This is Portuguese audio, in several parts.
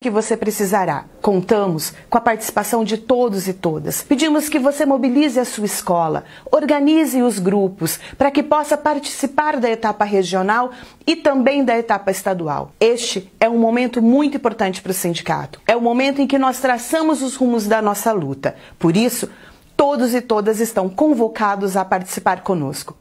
que você precisará. Contamos com a participação de todos e todas. Pedimos que você mobilize a sua escola, organize os grupos para que possa participar da etapa regional e também da etapa estadual. Este é um momento muito importante para o sindicato. É o momento em que nós traçamos os rumos da nossa luta. Por isso, todos e todas estão convocados a participar conosco.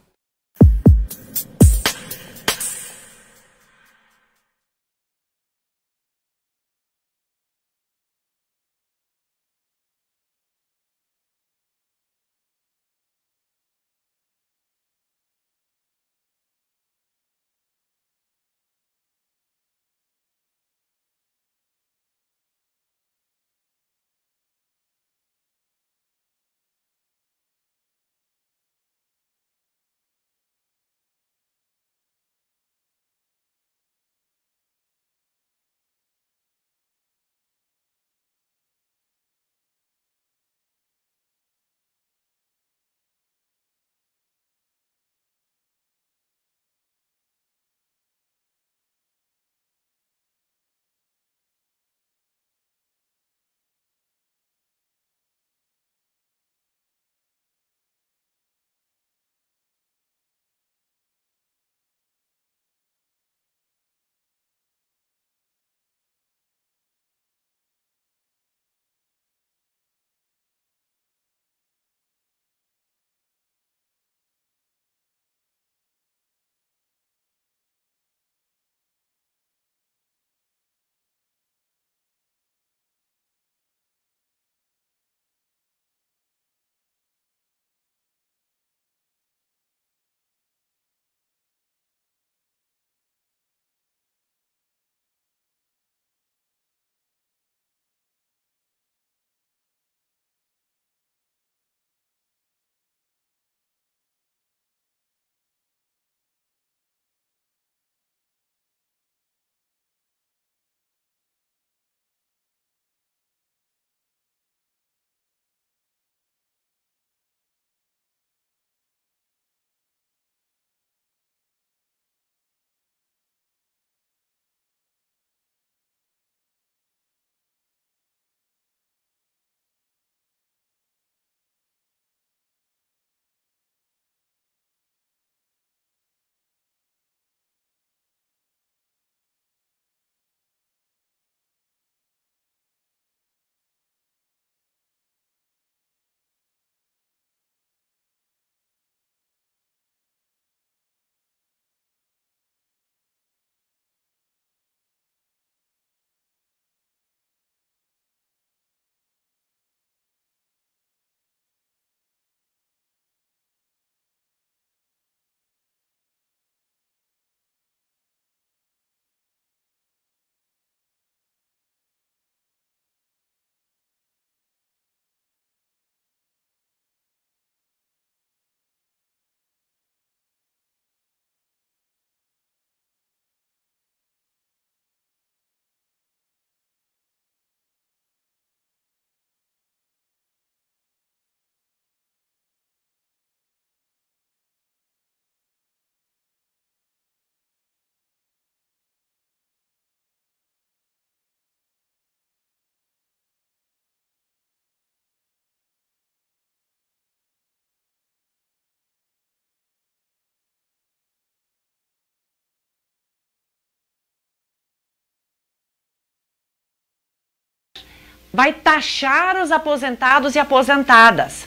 Vai taxar os aposentados e aposentadas.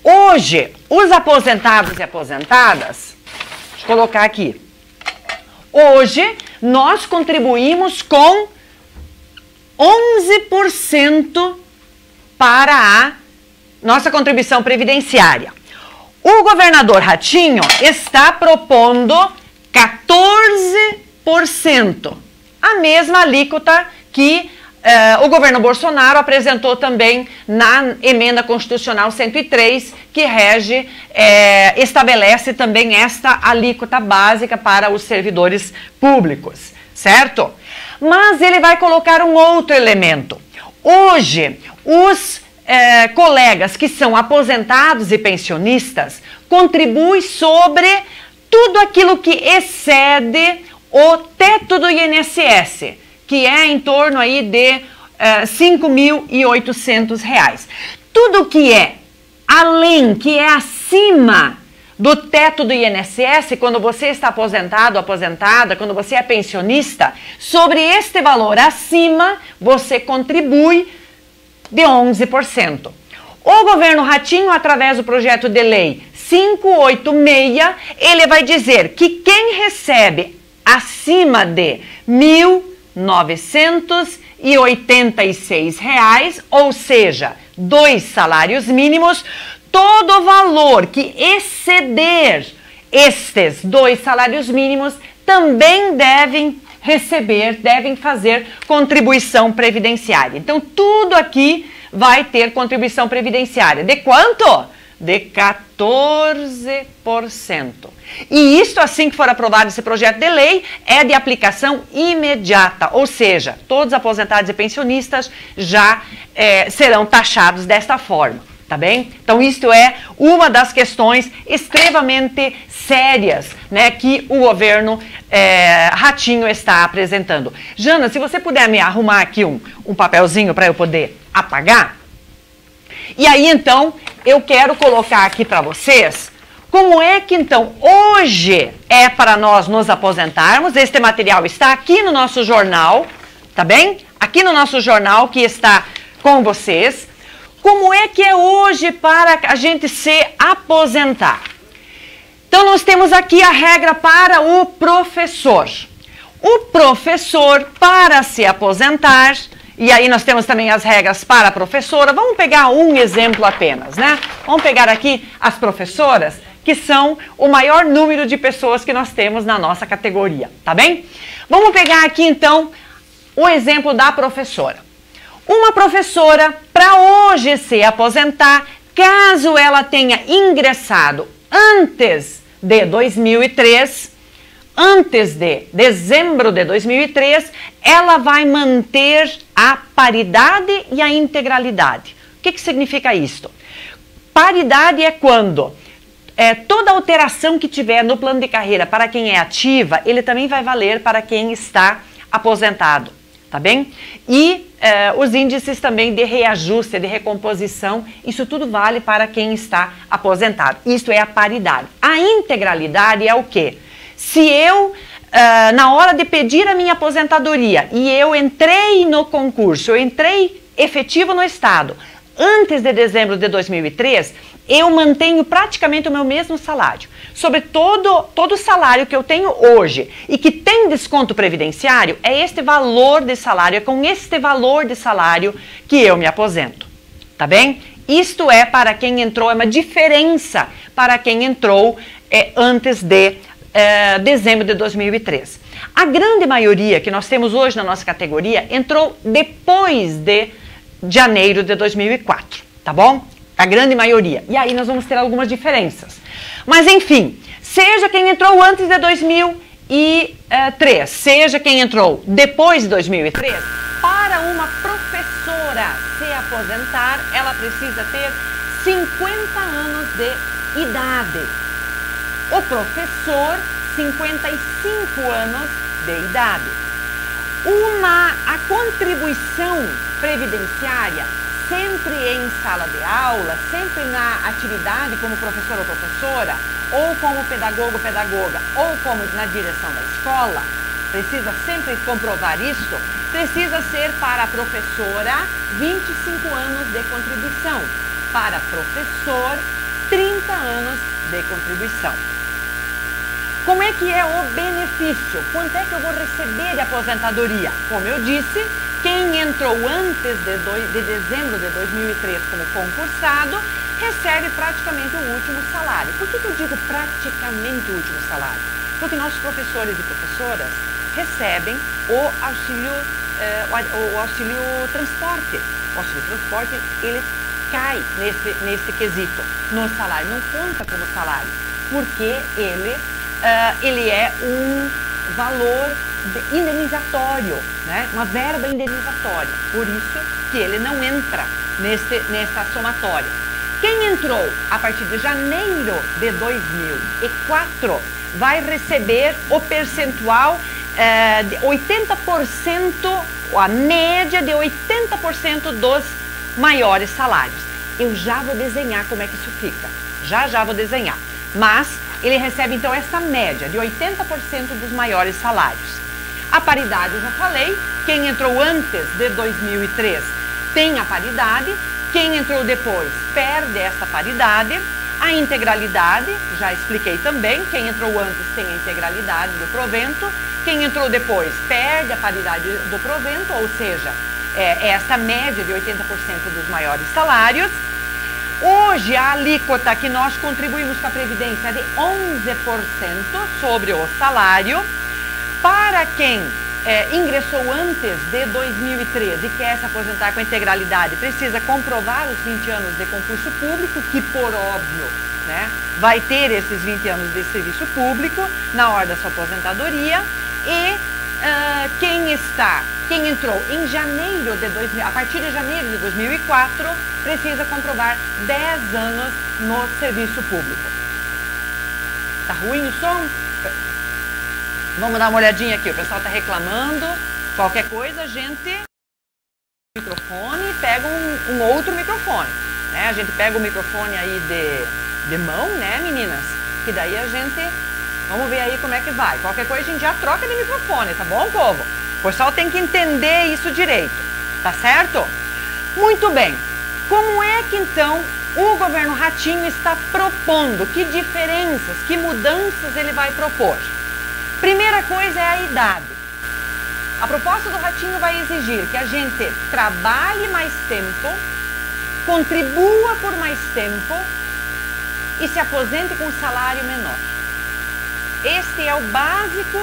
Hoje, os aposentados e aposentadas, deixa eu colocar aqui. Hoje, nós contribuímos com 11% para a nossa contribuição previdenciária. O governador Ratinho está propondo 14%, a mesma alíquota que o governo Bolsonaro apresentou também na emenda constitucional 103, que rege, estabelece também esta alíquota básica para os servidores públicos, certo? Mas ele vai colocar um outro elemento. Hoje, os colegas que são aposentados e pensionistas contribuem sobre tudo aquilo que excede o teto do INSS, que é em torno aí de R$ 5.800. Tudo que é além, que é acima do teto do INSS, quando você está aposentado, aposentada, quando você é pensionista, sobre este valor acima, você contribui de 11%. O governo Ratinho, através do projeto de lei 586, ele vai dizer que quem recebe acima de R$ 1.986, ou seja, 2 salários mínimos, todo o valor que exceder estes 2 salários mínimos também devem fazer contribuição previdenciária. Então, tudo aqui vai ter contribuição previdenciária. De quanto? De 14%. E isto, assim que for aprovado esse projeto de lei, é de aplicação imediata, ou seja, todos os aposentados e pensionistas já serão taxados desta forma, tá bem? Então, isto é uma das questões extremamente sérias, né, que o governo Ratinho está apresentando. Jana, se você puder me arrumar aqui um papelzinho para eu poder apagar. E aí, então, eu quero colocar aqui para vocês como é que, então, hoje é para nós nos aposentarmos. Este material está aqui no nosso jornal, tá bem? Aqui no nosso jornal que está com vocês. Como é que é hoje para a gente se aposentar? Então, nós temos aqui a regra para o professor. O professor, para se aposentar, e aí nós temos também as regras para a professora. Vamos pegar um exemplo apenas, né? Vamos pegar aqui as professoras, que são o maior número de pessoas que nós temos na nossa categoria, tá bem? Vamos pegar aqui, então, o exemplo da professora. Uma professora, para hoje se aposentar, caso ela tenha ingressado antes de 2003, antes de dezembro de 2003, ela vai manter a paridade e a integralidade. O que significa isto? Paridade é quando toda alteração que tiver no plano de carreira para quem é ativa, ele também vai valer para quem está aposentado, tá bem? E os índices também de reajuste, de recomposição, isso tudo vale para quem está aposentado. Isso é a paridade. A integralidade é o quê? Se eu, na hora de pedir a minha aposentadoria e eu entrei no concurso, eu entrei efetivo no Estado, antes de dezembro de 2003, eu mantenho praticamente o meu mesmo salário. Sobre todo o salário que eu tenho hoje e que tem desconto previdenciário, é este valor de salário, é com este valor de salário que eu me aposento, tá bem? Isto é para quem entrou, é uma diferença para quem entrou antes de dezembro de 2003. A grande maioria que nós temos hoje na nossa categoria entrou depois de janeiro de 2004, tá bom? A grande maioria. E aí nós vamos ter algumas diferenças. Mas enfim, seja quem entrou antes de 2003, seja quem entrou depois de 2003, para uma professora se aposentar, ela precisa ter 50 anos de idade. O professor, 55 anos de idade. A contribuição previdenciária, sempre em sala de aula, sempre na atividade como professor ou professora, ou como pedagogo ou pedagoga, ou como na direção da escola, precisa sempre comprovar isso, precisa ser para a professora 25 anos de contribuição, para professor 30 anos de contribuição. Como é que é o benefício? Quanto é que eu vou receber de aposentadoria? Como eu disse, quem entrou antes de dezembro de 2003 como concursado, recebe praticamente o último salário. Por que eu digo praticamente o último salário? Porque nossos professores e professoras recebem o auxílio transporte. O auxílio transporte, ele cai nesse quesito, no salário, não conta como salário, porque ele é um valor indenizatório, né? Uma verba indenizatória, por isso que ele não entra nessa somatória. Quem entrou a partir de janeiro de 2004 vai receber o percentual 80%, a média de 80% dos maiores salários. Eu já vou desenhar como é que isso fica. Já vou desenhar. Mas ele recebe então essa média de 80% dos maiores salários. A paridade, eu já falei, quem entrou antes de 2003 tem a paridade, quem entrou depois perde essa paridade. A integralidade, já expliquei também, quem entrou antes tem a integralidade do provento, quem entrou depois perde a paridade do provento, ou seja, essa média de 80% dos maiores salários. Hoje, a alíquota que nós contribuímos com a Previdência é de 11% sobre o salário. Para quem ingressou antes de 2013 e quer se aposentar com a integralidade, precisa comprovar os 20 anos de concurso público, que por óbvio, né, vai ter esses 20 anos de serviço público na hora da sua aposentadoria. E quem entrou em janeiro de 2000, a partir de janeiro de 2004, precisa comprovar 10 anos no serviço público. Tá ruim o som? Vamos dar uma olhadinha aqui, o pessoal está reclamando. Qualquer coisa, a gente microfone e pega um outro microfone, né? A gente pega o microfone aí de mão, né, meninas? Que daí a gente, vamos ver aí como é que vai. Qualquer coisa a gente já troca de microfone, tá bom, povo? O pessoal tem que entender isso direito, tá certo? Muito bem. Como é que então o governo Ratinho está propondo? Que diferenças, que mudanças ele vai propor? Primeira coisa é a idade. A proposta do Ratinho vai exigir que a gente trabalhe mais tempo, contribua por mais tempo e se aposente com um salário menor. Este é o básico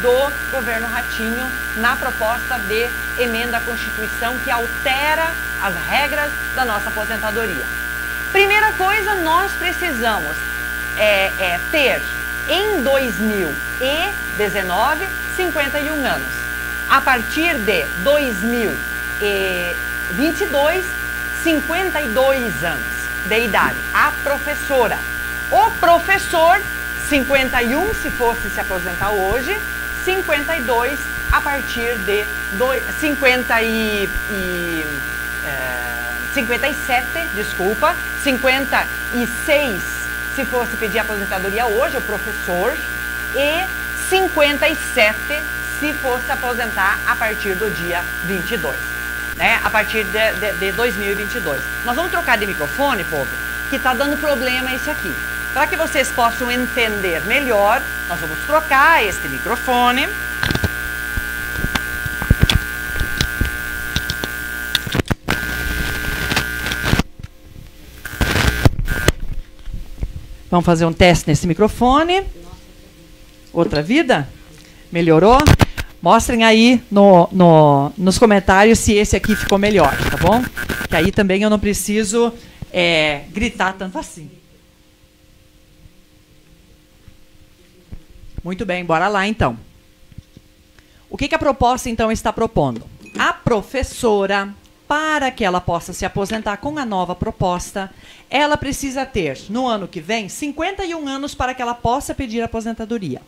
do governo Ratinho na proposta de emenda à Constituição que altera as regras da nossa aposentadoria. Primeira coisa, nós precisamos ter em 2019, 51 anos. A partir de 2022, 52 anos de idade. A professora. O professor, 51 se fosse se aposentar hoje, 52 a partir de 57, desculpa, 56 se fosse pedir aposentadoria hoje, o professor, e 57 se fosse aposentar a partir do dia 22, né? A partir de 2022. Nós vamos trocar de microfone, povo, que está dando problema esse aqui. Para que vocês possam entender melhor, nós vamos trocar este microfone. Vamos fazer um teste nesse microfone. Outra vida? Melhorou? Mostrem aí nos comentários se esse aqui ficou melhor, tá bom? Que aí também eu não preciso gritar tanto assim. Muito bem, bora lá então. O que a proposta então está propondo? A professora, para que ela possa se aposentar com a nova proposta, ela precisa ter, no ano que vem, 51 anos para que ela possa pedir aposentadoria.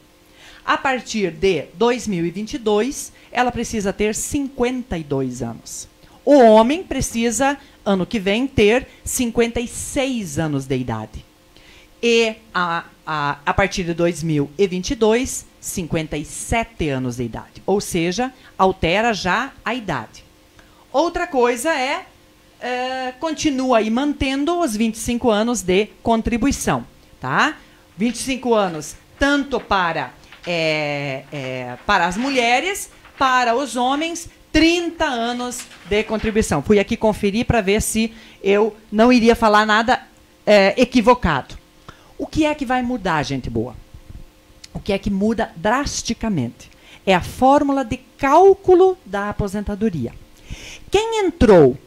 A partir de 2022, ela precisa ter 52 anos. O homem precisa, ano que vem, ter 56 anos de idade. E a partir de 2022, 57 anos de idade. Ou seja, altera já a idade. Outra coisa continua aí mantendo os 25 anos de contribuição, tá? 25 anos tanto para as mulheres, para os homens, 30 anos de contribuição. Fui aqui conferir para ver se eu não iria falar nada equivocado. O que é que vai mudar, gente boa? O que é que muda drasticamente? É a fórmula de cálculo da aposentadoria. Quem entrou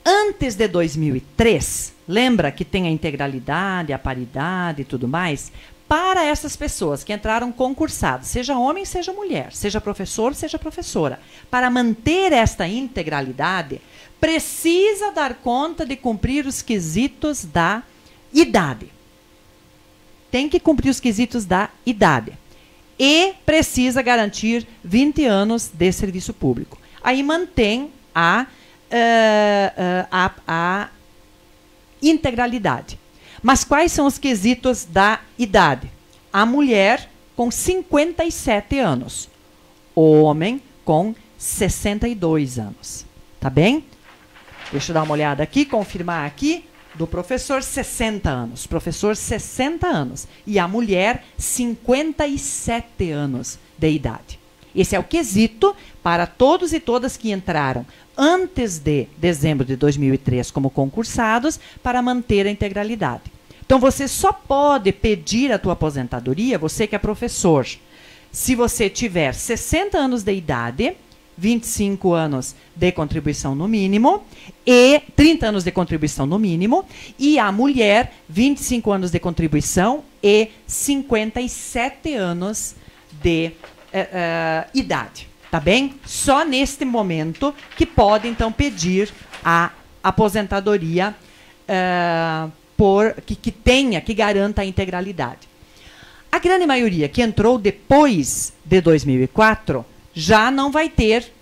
antes de 2003, lembra que tem a integralidade, a paridade e tudo mais? Para essas pessoas que entraram concursadas, seja homem, seja mulher, seja professor, seja professora, para manter esta integralidade, precisa dar conta de cumprir os quesitos da idade. Tem que cumprir os quesitos da idade. e precisa garantir 20 anos de serviço público. Aí mantém a integralidade. Mas quais são os quesitos da idade? A mulher com 57 anos, o homem com 62 anos. Tá bem? Deixa eu dar uma olhada aqui, confirmar aqui. Do professor, 60 anos. Professor, 60 anos. E a mulher, 57 anos de idade. Esse é o quesito para todos e todas que entraram antes de dezembro de 2003 como concursados para manter a integralidade. Então, você só pode pedir a tua aposentadoria, você que é professor, se você tiver 60 anos de idade, 25 anos de contribuição no mínimo, e 30 anos de contribuição no mínimo, e a mulher, 25 anos de contribuição e 57 anos de idade. Tá bem? Só neste momento que pode, então, pedir a aposentadoria que garanta a integralidade. A grande maioria que entrou depois de 2004 já não vai ter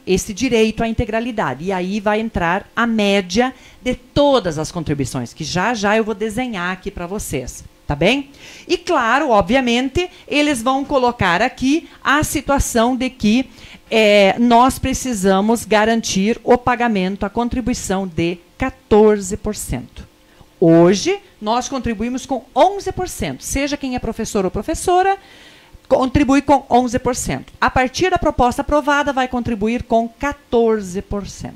esse direito à integralidade. E aí vai entrar a média de todas as contribuições, que já eu vou desenhar aqui para vocês. Tá bem? E, claro, obviamente, eles vão colocar aqui a situação de que nós precisamos garantir o pagamento, a contribuição de 14%. Hoje, nós contribuímos com 11%. Seja quem é professor ou professora, contribui com 11%. A partir da proposta aprovada, vai contribuir com 14%.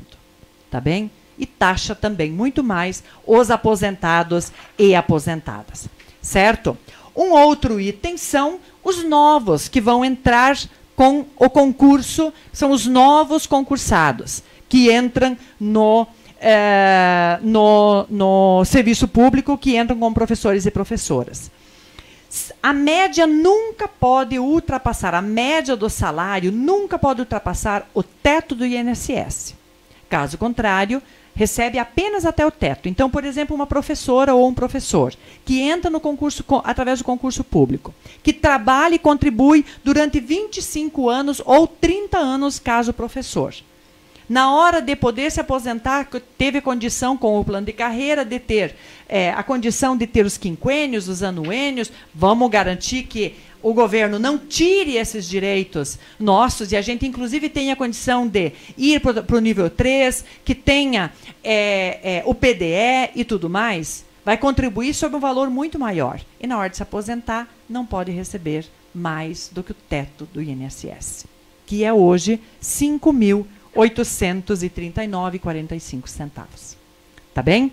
Tá bem? E taxa também muito mais os aposentados e aposentadas. Certo? Um outro item são os novos que vão entrar com o concurso, são os novos concursados que entram no serviço público, que entram como professores e professoras. A média nunca pode ultrapassar, a média do salário nunca pode ultrapassar o teto do INSS. Caso contrário, recebe apenas até o teto. Então, por exemplo, uma professora ou um professor que entra no concurso através do concurso público, que trabalha e contribui durante 25 anos ou 30 anos, caso professor. Na hora de poder se aposentar, teve condição com o plano de carreira de ter a condição de ter os quinquênios, os anuênios. Vamos garantir que o governo não tire esses direitos nossos e a gente, inclusive, tenha a condição de ir para o nível 3, que tenha o PDE e tudo mais, vai contribuir sobre um valor muito maior. E, na hora de se aposentar, não pode receber mais do que o teto do INSS, que é hoje R$ 5.839,45. Tá bem?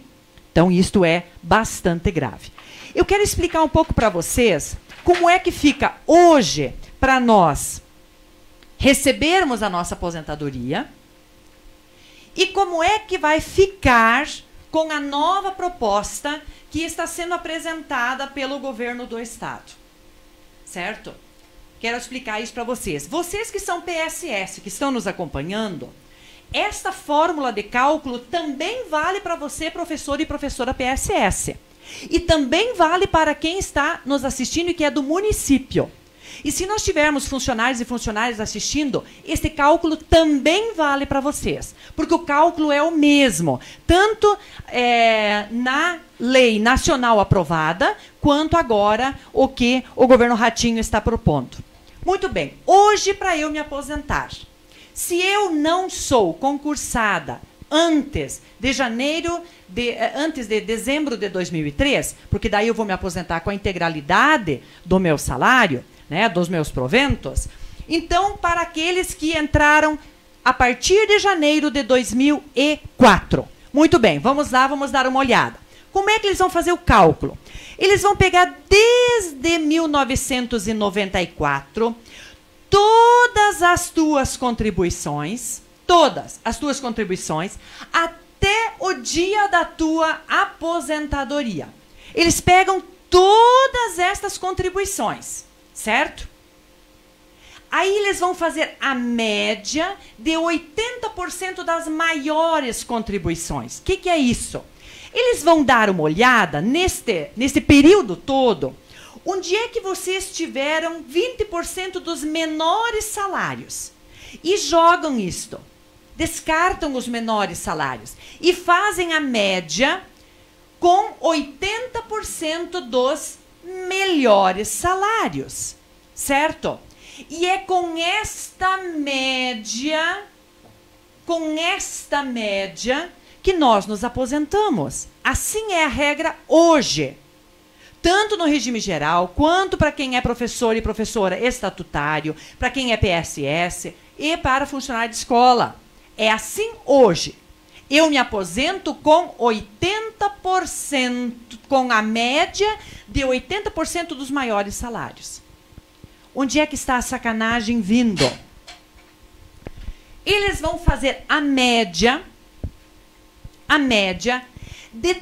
Então, isto é bastante grave. Eu quero explicar um pouco para vocês como é que fica hoje para nós recebermos a nossa aposentadoria e como é que vai ficar com a nova proposta que está sendo apresentada pelo governo do Estado. Certo? Quero explicar isso para vocês. Vocês que são PSS, que estão nos acompanhando, esta fórmula de cálculo também vale para você, professor e professora PSS. E também vale para quem está nos assistindo e que é do município. E se nós tivermos funcionários e funcionárias assistindo, esse cálculo também vale para vocês. Porque o cálculo é o mesmo, tanto na lei nacional aprovada, quanto agora o que o governo Ratinho está propondo. Muito bem, hoje para eu me aposentar, se eu não sou concursada antes de dezembro de 2003, porque daí eu vou me aposentar com a integralidade do meu salário, né, dos meus proventos. Então, para aqueles que entraram a partir de janeiro de 2004. Muito bem, vamos lá, vamos dar uma olhada. Como é que eles vão fazer o cálculo? Eles vão pegar desde 1994 todas as tuas contribuições, até o dia da tua aposentadoria. Eles pegam todas estas contribuições, certo? Aí eles vão fazer a média de 80% das maiores contribuições. O que é isso? Eles vão dar uma olhada nesse período todo, Onde é que vocês tiveram 20% dos menores salários? E jogam isto. Descartam os menores salários. E fazem a média com 80% dos melhores salários. Certo? E é com esta média que nós nos aposentamos. Assim é a regra hoje. Tanto no regime geral, quanto para quem é professor e professora estatutário, para quem é PSS e para funcionário de escola. É assim hoje. Eu me aposento com 80%, com a média de 80% dos maiores salários. Onde é que está a sacanagem vindo? Eles vão fazer a média de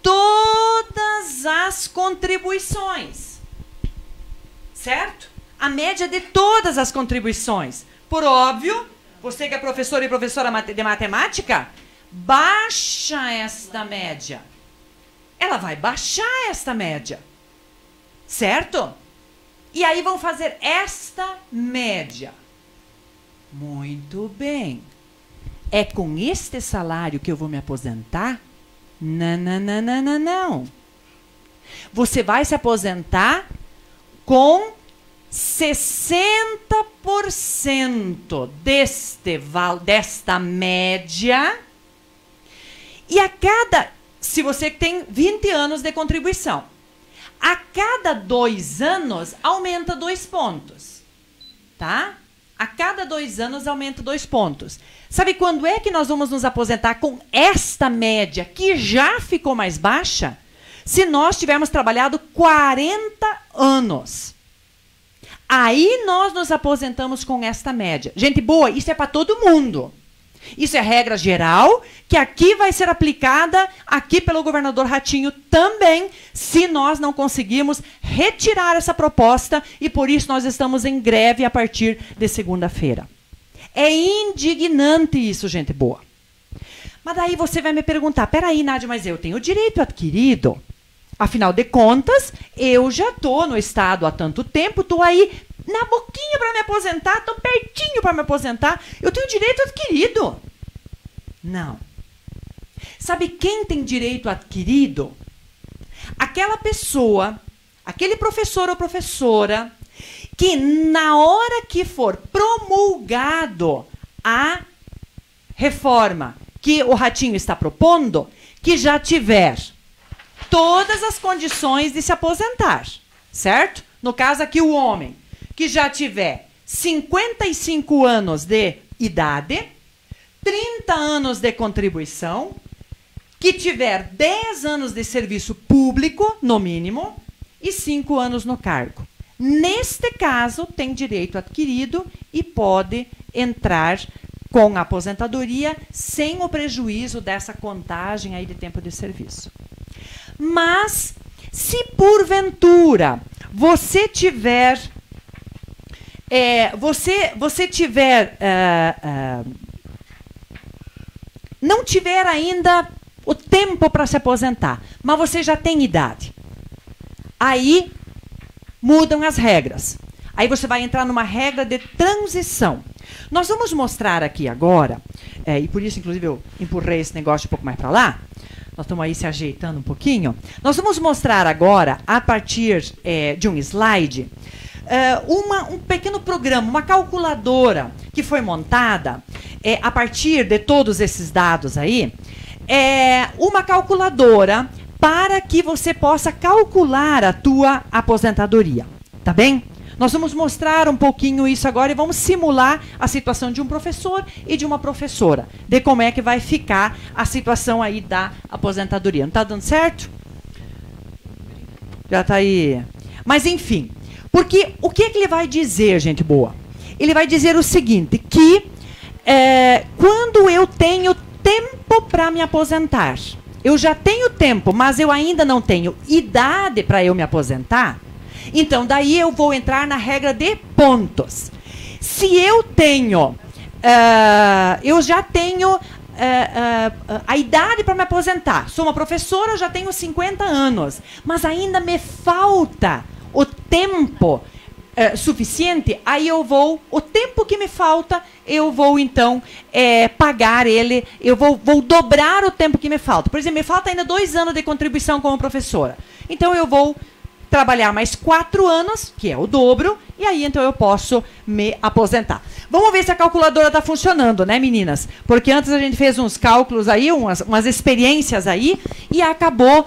todas as contribuições. Certo? A média de todas as contribuições. Por óbvio, você que é professor e professora de matemática, baixa esta média. Ela vai baixar esta média. Certo? E aí vão fazer esta média. Muito bem. É com este salário que eu vou me aposentar? Não. Você vai se aposentar com 60% desta média. E se você tem 20 anos de contribuição, a cada 2 anos aumenta 2 pontos. Tá? A cada 2 anos aumenta 2 pontos. Sabe quando é que nós vamos nos aposentar com esta média, que já ficou mais baixa? Se nós tivermos trabalhado 40 anos. Aí nós nos aposentamos com esta média. Gente boa, isso é para todo mundo. Isso é regra geral, que aqui vai ser aplicada aqui pelo governador Ratinho também, se nós não conseguirmos retirar essa proposta, e por isso nós estamos em greve a partir de segunda-feira. É indignante isso, gente boa. Mas daí você vai me perguntar, peraí, Nádia, mas eu tenho direito adquirido. Afinal de contas, eu já estou no Estado há tanto tempo, estou aí na boquinha para me aposentar, estou pertinho para me aposentar, eu tenho direito adquirido. Não. Sabe quem tem direito adquirido? Aquela pessoa, aquele professor ou professora, que na hora que for promulgado a reforma que o Ratinho está propondo, que já tiver todas as condições de se aposentar, certo? No caso aqui, o homem que já tiver 55 anos de idade, 30 anos de contribuição, que tiver 10 anos de serviço público, no mínimo, e 5 anos no cargo. Neste caso, tem direito adquirido e pode entrar com a aposentadoria sem o prejuízo dessa contagem aí de tempo de serviço. Mas, se porventura você tiver não tiver ainda o tempo para se aposentar, mas você já tem idade, aí mudam as regras. Aí você vai entrar numa regra de transição. Nós vamos mostrar aqui agora, e por isso, inclusive, eu empurrei esse negócio um pouco mais para lá. Nós estamos aí se ajeitando um pouquinho. Nós vamos mostrar agora, a partir de um slide, um pequeno programa, uma calculadora que foi montada a partir de todos esses dados aí. Uma calculadora para que você possa calcular a tua aposentadoria. Tá bem? Nós vamos mostrar um pouquinho isso agora e vamos simular a situação de um professor e de uma professora, de como é que vai ficar a situação aí da aposentadoria. Não está dando certo? Já está aí. Mas, enfim, porque o que ele vai dizer, gente boa? Ele vai dizer o seguinte, que quando eu tenho tempo para me aposentar, eu já tenho tempo, mas eu ainda não tenho idade para eu me aposentar, então daí eu vou entrar na regra de pontos. Se eu tenho, eu já tenho a idade para me aposentar, sou uma professora, eu já tenho 50 anos, mas ainda me falta o tempo suficiente, aí eu vou, o tempo que me falta, eu vou então pagar ele, eu vou dobrar o tempo que me falta. Por exemplo, me falta ainda 2 anos de contribuição como professora. Então eu vou trabalhar mais 4 anos, que é o dobro, e aí então eu posso me aposentar. Vamos ver se a calculadora está funcionando, né, meninas? Porque antes a gente fez uns cálculos aí, umas experiências aí, e acabou,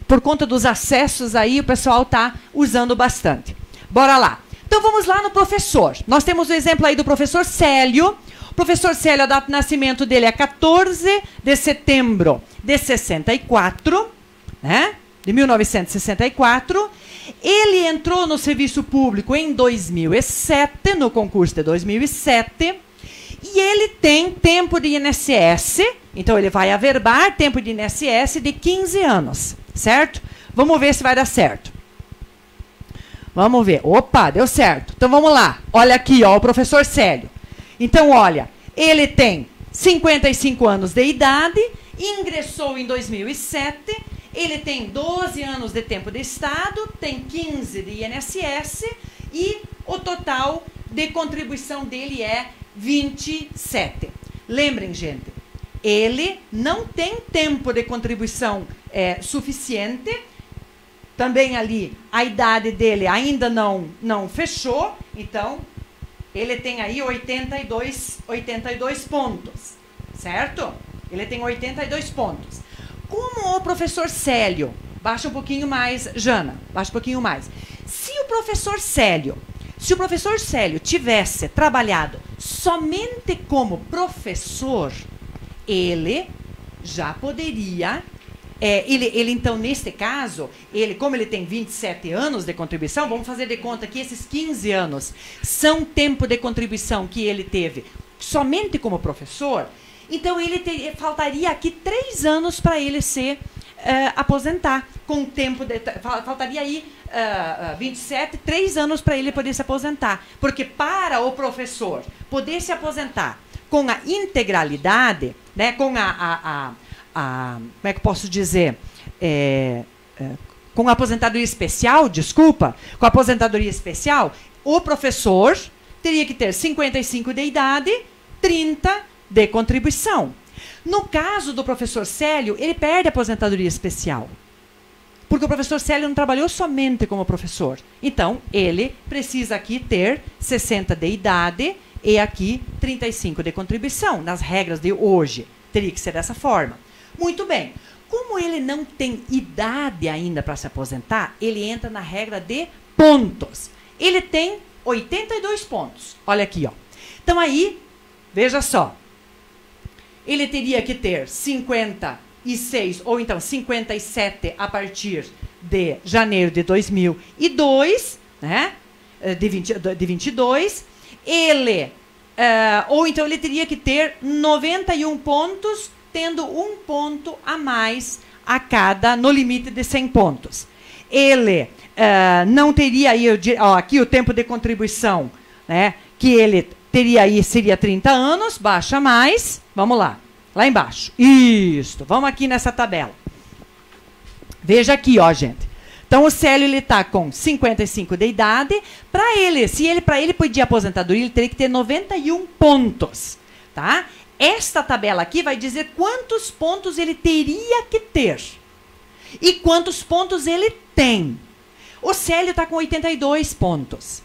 por conta dos acessos aí, o pessoal está usando bastante. Bora lá. Então vamos lá no professor. Nós temos o exemplo aí do professor Célio. O professor Célio, a data de nascimento dele é 14 de setembro de 64, né? De 1964. Ele entrou no serviço público em 2007, no concurso de 2007, e ele tem tempo de INSS, então ele vai averbar tempo de INSS de 15 anos, certo? Vamos ver se vai dar certo. Vamos ver. Opa, deu certo. Então vamos lá. Olha aqui, ó, o professor Célio. Então, olha, ele tem 55 anos de idade, ingressou em 2007, ele tem 12 anos de tempo de Estado, tem 15 de INSS e o total de contribuição dele é 27. Lembrem, gente, ele não tem tempo de contribuição suficiente. Também ali, a idade dele ainda não fechou, então ele tem aí 82 pontos, certo? Ele tem 82 pontos. Como o professor Célio, baixa um pouquinho mais, Jana, baixa um pouquinho mais. Se o professor Célio tivesse trabalhado somente como professor, ele já poderia, então, neste caso, como ele tem 27 anos de contribuição, vamos fazer de conta que esses 15 anos são tempo de contribuição que ele teve somente como professor. Então, faltaria aqui 3 anos para ele se aposentar. Com tempo faltaria aí 27, 3 anos para ele poder se aposentar. Porque para o professor poder se aposentar com a integralidade, né, com como é que eu posso dizer? Com a aposentadoria especial, desculpa, com a aposentadoria especial, o professor teria que ter 55 de idade, 30 de contribuição. No caso do professor Célio, ele perde a aposentadoria especial. Porque o professor Célio não trabalhou somente como professor. Então, ele precisa aqui ter 60 de idade e aqui 35 de contribuição. Nas regras de hoje, teria que ser dessa forma. Muito bem. Como ele não tem idade ainda para se aposentar, ele entra na regra de pontos. Ele tem 82 pontos. Olha aqui, ó. Então, aí, veja só. Ele teria que ter 56, ou então 57 a partir de janeiro de 2002, né? De 22. Ou então ele teria que ter 91 pontos, tendo 1 ponto a mais no limite de 100 pontos. Ele não teria aí, aqui o tempo de contribuição, né? Que ele teria aí, seria 30 anos, baixa mais. Vamos lá embaixo. Isto, vamos aqui nessa tabela. Veja aqui, ó, gente. Então, o Célio, ele está com 55 de idade. Para ele pedir aposentadoria, ele teria que ter 91 pontos, tá? Esta tabela aqui vai dizer quantos pontos ele teria que ter. E quantos pontos ele tem. O Célio está com 82 pontos.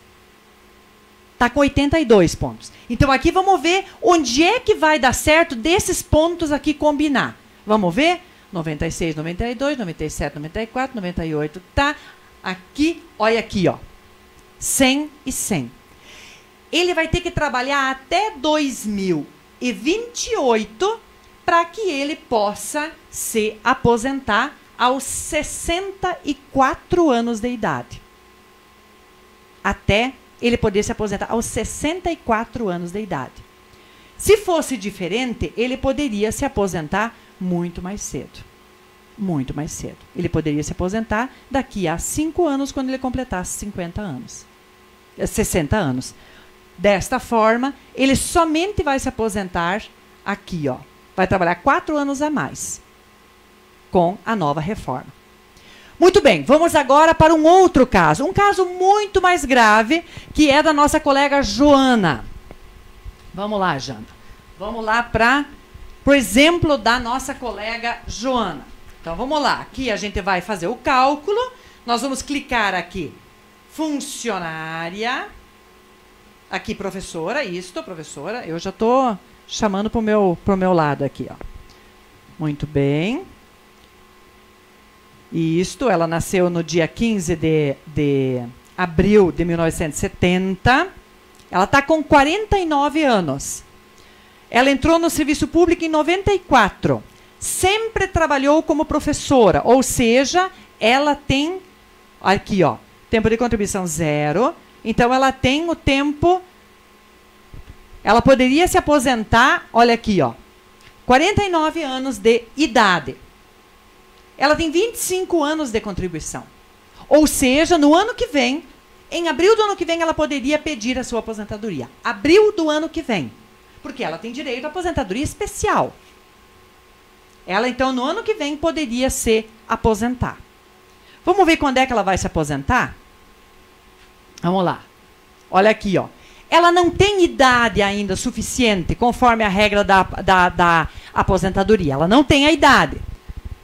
Está com 82 pontos. Então, aqui vamos ver onde é que vai dar certo desses pontos aqui combinar. Vamos ver? 96, 92, 97, 94, 98. Tá aqui, olha aqui, ó. 100 e 100. Ele vai ter que trabalhar até 2028 para que ele possa se aposentar aos 64 anos de idade. Até ele poder se aposentar aos 64 anos de idade. Se fosse diferente, ele poderia se aposentar muito mais cedo. Muito mais cedo. Ele poderia se aposentar daqui a 5 anos, quando ele completasse 50 anos. 60 anos. Desta forma, ele somente vai se aposentar aqui, ó. Vai trabalhar 4 anos a mais com a nova reforma. Muito bem, vamos agora para um outro caso. Um caso muito mais grave, que é da nossa colega Joana. Vamos lá, Jana. Vamos lá para o exemplo da nossa colega Joana. Então, vamos lá. Aqui a gente vai fazer o cálculo. Nós vamos clicar aqui, funcionária. Aqui, professora, isto, professora. Eu já estou chamando para o meu lado aqui, ó. Muito bem. Isto, ela nasceu no dia 15 de abril de 1970. Ela está com 49 anos. Ela entrou no serviço público em 94. Sempre trabalhou como professora, ou seja, ela tem, aqui ó, tempo de contribuição 0. Então ela tem o tempo, ela poderia se aposentar, olha aqui ó, 49 anos de idade. Ela tem 25 anos de contribuição. Ou seja, no ano que vem, em abril do ano que vem, ela poderia pedir a sua aposentadoria. Abril do ano que vem. Porque ela tem direito à aposentadoria especial. Ela, então, no ano que vem, poderia se aposentar. Vamos ver quando é que ela vai se aposentar? Vamos lá. Olha aqui, ó. Ela não tem idade ainda suficiente, conforme a regra da aposentadoria. Ela não tem a idade.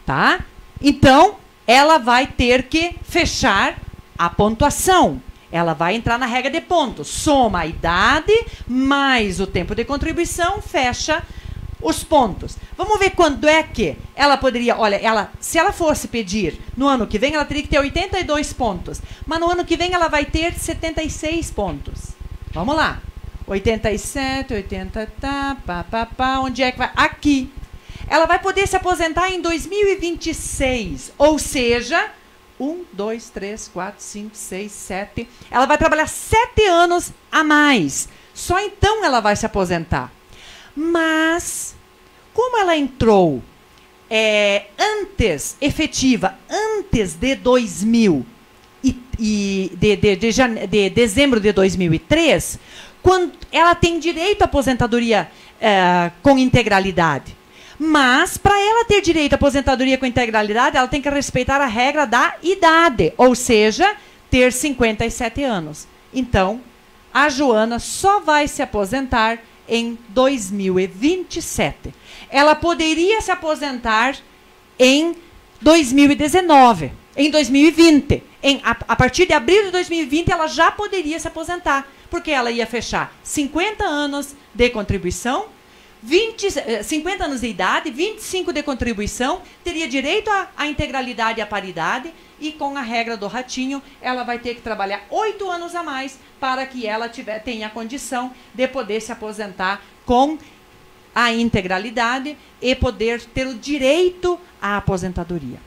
Tá? Então, ela vai ter que fechar a pontuação. Ela vai entrar na regra de pontos. Soma a idade mais o tempo de contribuição, fecha os pontos. Vamos ver quando é que ela poderia... Olha, se ela fosse pedir no ano que vem, ela teria que ter 82 pontos. Mas no ano que vem ela vai ter 76 pontos. Vamos lá. 87, 80, tá, pá. Onde é que vai? Aqui. Ela vai poder se aposentar em 2026. Ou seja... 1, 2, 3, 4, 5, 6, 7. Ela vai trabalhar 7 anos a mais. Só então ela vai se aposentar. Mas, como ela entrou efetiva, antes de 2000 de dezembro de 2003, quando ela tem direito à aposentadoria com integralidade. Mas, para ela ter direito à aposentadoria com integralidade, ela tem que respeitar a regra da idade, ou seja, ter 57 anos. Então, a Joana só vai se aposentar em 2027. Ela poderia se aposentar em 2019, em 2020. A partir de abril de 2020, ela já poderia se aposentar, porque ela ia fechar 50 anos de contribuição, 50 anos de idade, 25 de contribuição, teria direito à integralidade e à paridade, e com a regra do ratinho, ela vai ter que trabalhar 8 anos a mais para que ela tenha a condição de poder se aposentar com a integralidade e poder ter o direito à aposentadoria.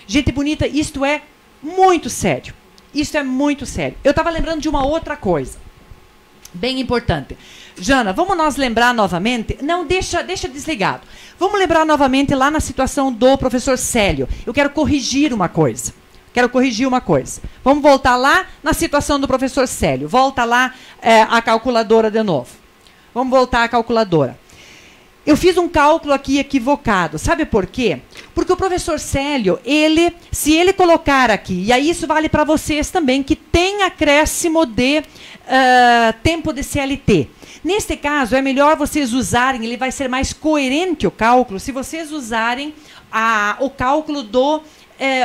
Gente bonita, isto é muito sério. Isso é muito sério. Eu estava lembrando de uma outra coisa, bem importante. Jana, vamos nós lembrar novamente? Não, deixa desligado. Vamos lembrar novamente lá na situação do professor Célio. Eu quero corrigir uma coisa. Vamos voltar lá na situação do professor Célio. Volta lá a calculadora de novo. Vamos voltar à calculadora. Eu fiz um cálculo aqui equivocado. Sabe por quê? Porque o professor Célio, se ele colocar aqui, e aí isso vale para vocês também, que tem acréscimo de tempo de CLT. Neste caso, é melhor vocês usarem, ele vai ser mais coerente o cálculo, se vocês usarem o cálculo do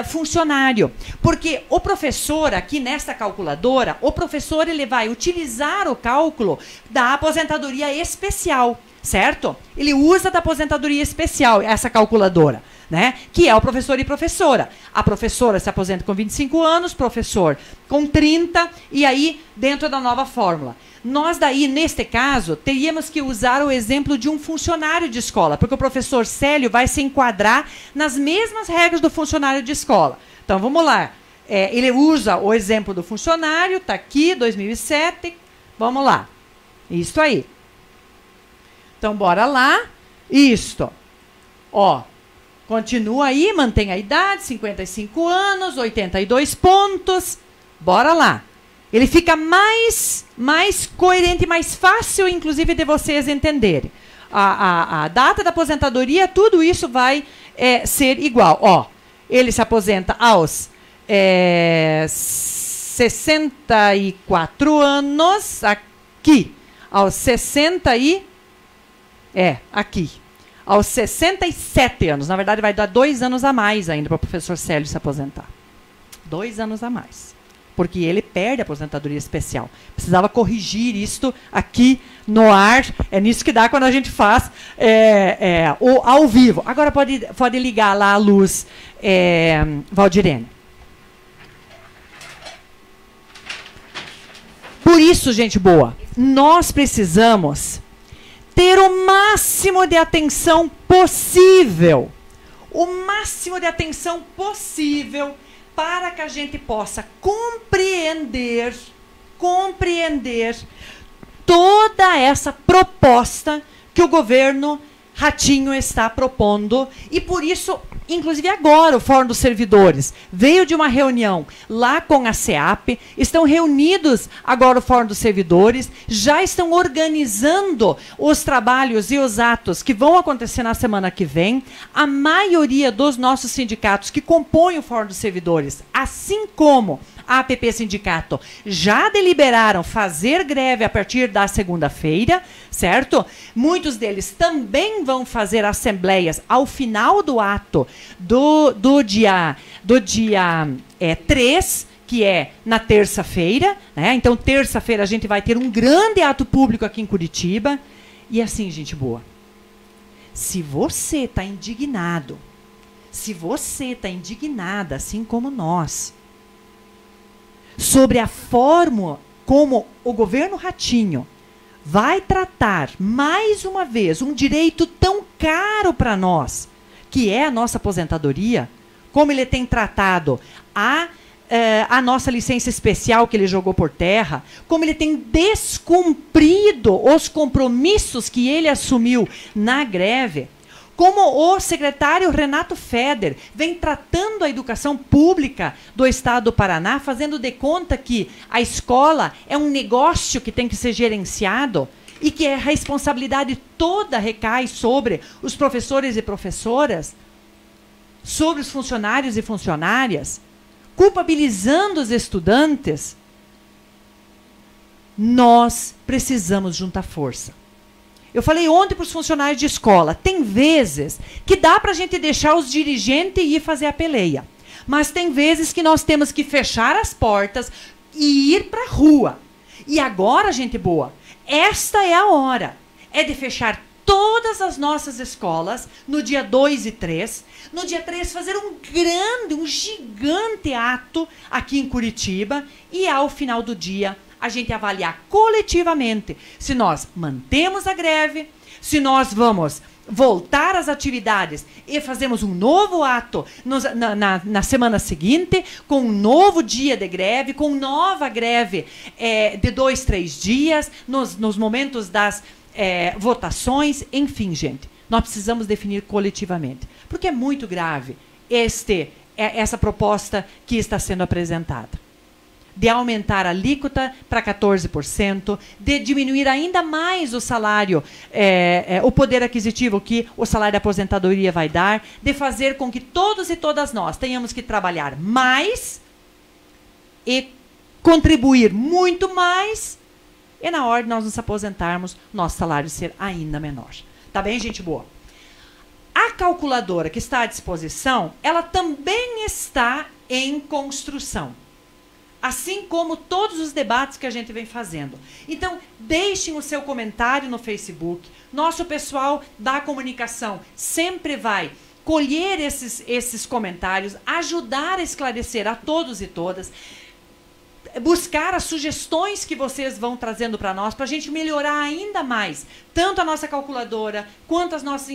funcionário. Porque o professor, aqui nesta calculadora, o professor ele vai utilizar o cálculo da aposentadoria especial, certo? Ele usa da aposentadoria especial, essa calculadora, né? Que é o professor e professora. A professora se aposenta com 25 anos, professor com 30, e aí dentro da nova fórmula. Nós daí, neste caso, teríamos que usar o exemplo de um funcionário de escola, porque o professor Célio vai se enquadrar nas mesmas regras do funcionário de escola. Então, vamos lá. Ele usa o exemplo do funcionário, está aqui, 2007. Vamos lá. Isso aí. Então, bora lá. Isto. Ó, continua aí, mantém a idade, 55 anos, 82 pontos. Bora lá. Ele fica mais coerente, mais fácil, inclusive, de vocês entenderem. A data da aposentadoria, tudo isso vai ser igual. Ó, ele se aposenta aos 64 anos, aqui, aos 60 e... aqui. Aos 67 anos. Na verdade, vai dar 2 anos a mais ainda para o professor Célio se aposentar. 2 anos a mais. Porque ele perde a aposentadoria especial. Precisava corrigir isto aqui no ar. É nisso que dá quando a gente faz ao vivo. Agora pode ligar lá a luz, Valdirene. Por isso, gente boa, nós precisamos ter o máximo de atenção possível. O máximo de atenção possível para que a gente possa compreender toda essa proposta que o governo Ratinho está propondo. E por isso, inclusive agora, o Fórum dos Servidores veio de uma reunião lá com a SEAP, estão reunidos agora o Fórum dos Servidores, já estão organizando os trabalhos e os atos que vão acontecer na semana que vem. A maioria dos nossos sindicatos que compõem o Fórum dos Servidores, assim como a APP Sindicato, já deliberaram fazer greve a partir da segunda-feira, certo? Muitos deles também vão fazer assembleias ao final do ato do dia 3, que é na terça-feira, né? Então, terça-feira a gente vai ter um grande ato público aqui em Curitiba. E assim, gente boa, se você está indignado, se você está indignada, assim como nós, sobre a forma como o governo Ratinho vai tratar, mais uma vez, um direito tão caro para nós, que é a nossa aposentadoria, como ele tem tratado a nossa licença especial que ele jogou por terra, como ele tem descumprido os compromissos que ele assumiu na greve, como o secretário Renato Feder vem tratando a educação pública do Estado do Paraná, fazendo de conta que a escola é um negócio que tem que ser gerenciado e que a responsabilidade toda recai sobre os professores e professoras, sobre os funcionários e funcionárias, culpabilizando os estudantes. Nós precisamos juntar força. Eu falei ontem para os funcionários de escola, tem vezes que dá para a gente deixar os dirigentes ir fazer a peleia. Mas tem vezes que nós temos que fechar as portas e ir para a rua. E agora, gente boa, esta é a hora. É de fechar todas as nossas escolas no dia 2 e 3. No dia 3, fazer um gigante ato aqui em Curitiba. E ao final do dia, a gente avaliar coletivamente se nós mantemos a greve, se nós vamos voltar às atividades e fazemos um novo ato na semana seguinte, com um novo dia de greve, com nova greve de 2, 3 dias, nos momentos das votações, enfim, gente. Nós precisamos definir coletivamente, porque é muito grave essa proposta que está sendo apresentada. De aumentar a alíquota para 14%, de diminuir ainda mais o salário, o poder aquisitivo que o salário da aposentadoria vai dar, de fazer com que todos e todas nós tenhamos que trabalhar mais e contribuir muito mais, e na hora de nós nos aposentarmos, nosso salário ser ainda menor. Tá bem, gente boa? A calculadora que está à disposição, ela também está em construção. Assim como todos os debates que a gente vem fazendo. Então, deixem o seu comentário no Facebook. Nosso pessoal da comunicação sempre vai colher esses comentários, ajudar a esclarecer a todos e todas, buscar as sugestões que vocês vão trazendo para nós, para a gente melhorar ainda mais, tanto a nossa calculadora, quanto as nossas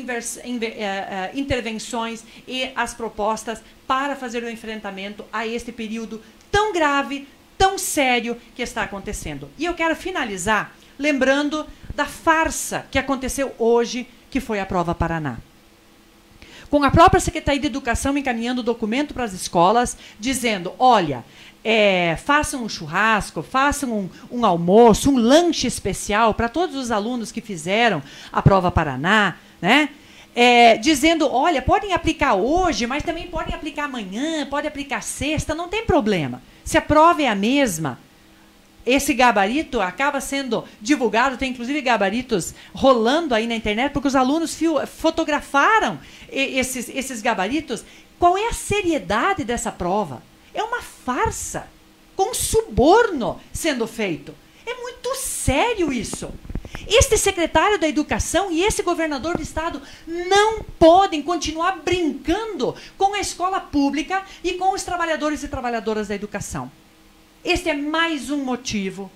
intervenções e as propostas para fazer o enfrentamento a este período tão grave, tão sério que está acontecendo. E eu quero finalizar lembrando da farsa que aconteceu hoje, que foi a Prova Paraná. Com a própria Secretaria de Educação encaminhando o documento para as escolas, dizendo, olha, façam um churrasco, façam um almoço, um lanche especial para todos os alunos que fizeram a Prova Paraná, né? dizendo, olha, podem aplicar hoje, mas também podem aplicar amanhã, pode aplicar sexta, não tem problema. Se a prova é a mesma, esse gabarito acaba sendo divulgado, tem inclusive gabaritos rolando aí na internet, porque os alunos fotografaram esses gabaritos. Qual é a seriedade dessa prova? É uma farsa, com suborno sendo feito. É muito sério isso. Este secretário da Educação e esse governador do estado não podem continuar brincando com a escola pública e com os trabalhadores e trabalhadoras da educação. Este é mais um motivo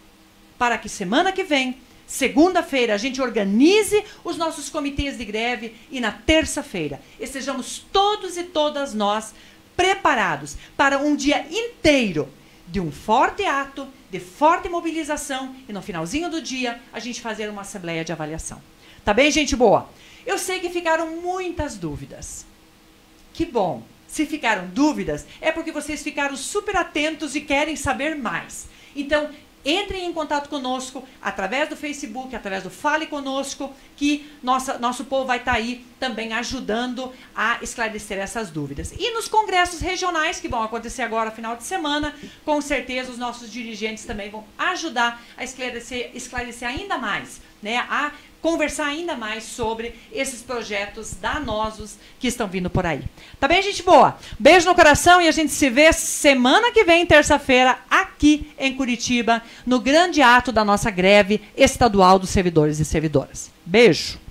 para que semana que vem, segunda-feira, a gente organize os nossos comitês de greve e na terça-feira estejamos todos e todas nós preparados para um dia inteiro de um forte ato, de forte mobilização e no finalzinho do dia a gente fazer uma assembleia de avaliação. Tá bem, gente boa? Eu sei que ficaram muitas dúvidas. Que bom. Se ficaram dúvidas, é porque vocês ficaram super atentos e querem saber mais. Então, entrem em contato conosco através do Facebook, através do Fale Conosco, que nosso povo vai estar aí também ajudando a esclarecer essas dúvidas. E nos congressos regionais, que vão acontecer agora, final de semana, com certeza os nossos dirigentes também vão ajudar a esclarecer ainda mais, né, a conversar ainda mais sobre esses projetos danosos que estão vindo por aí. Tá bem, gente boa? Beijo no coração e a gente se vê semana que vem, terça-feira, aqui em Curitiba, no grande ato da nossa greve estadual dos servidores e servidoras. Beijo!